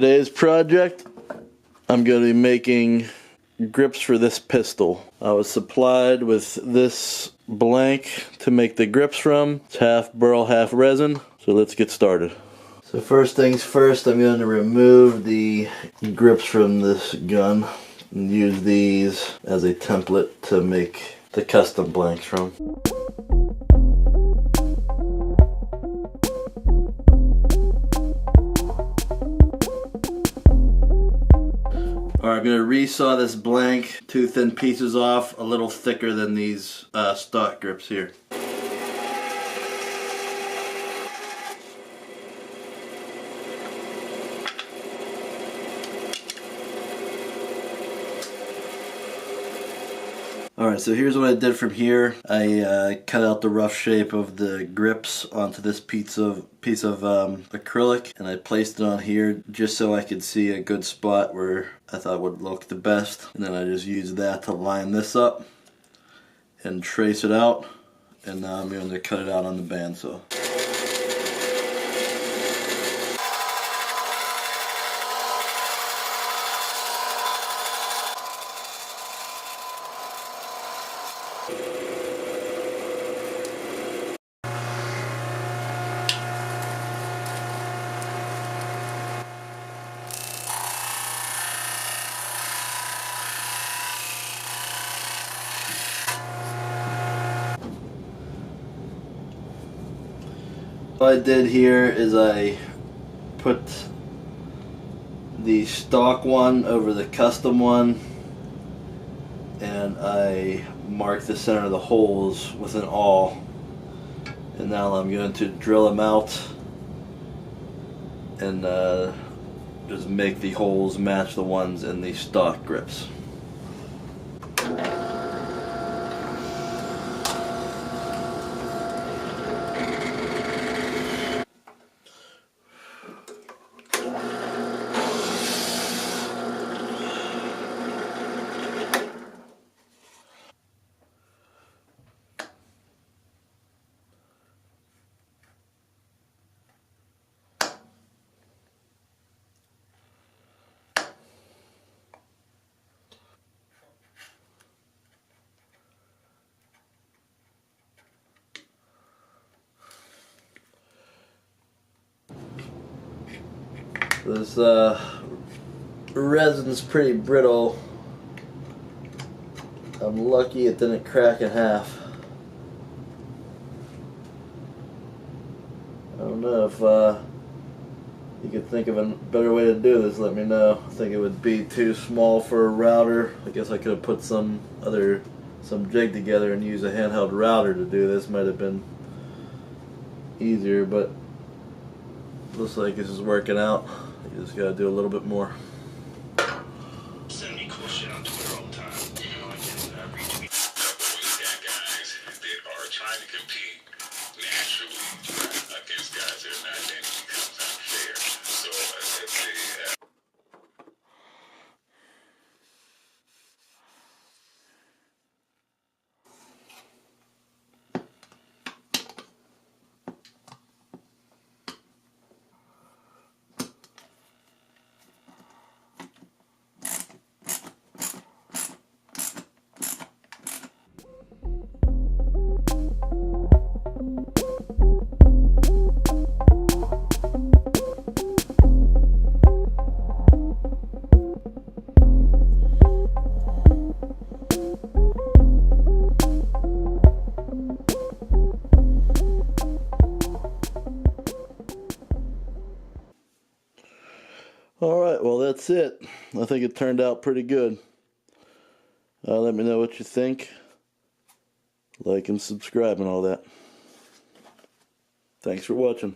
today's project, I'm going to be making grips for this pistol. I was supplied with this blank to make the grips from. It's half burl, half resin. So let's get started. So first things first, I'm going to remove the grips from this gun and use these as a template to make the custom blanks from. Alright, I'm going to resaw this blank, 2 thin pieces off, a little thicker than these stock grips here. Alright, so here's what I did from here. I cut out the rough shape of the grips onto this piece of acrylic, and I placed it on here just so I could see a good spot where I thought would look the best. And then I just used that to line this up and trace it out, and now I'm going to cut it out on the bandsaw. What I did here is I put the stock one over the custom one, and I marked the center of the holes with an awl, and now I'm going to drill them out and just make the holes match the ones in the stock grips. This resin's pretty brittle. I'm lucky it didn't crack in half. I don't know if you could think of a better way to do this, let me know. I think it would be too small for a router. I guess I could have put some jig together and use a handheld router to do this. Might have been easier, but looks like this is working out. You just gotta do a little bit more. Send me cool shit on Twitter all the time. You know, I can retweet. But when you got guys that are trying to compete naturally against guys that are not, then it becomes unfair. So Alright, well that's it. I think it turned out pretty good. Let me know what you think. Like and subscribe and all that. Thanks for watching.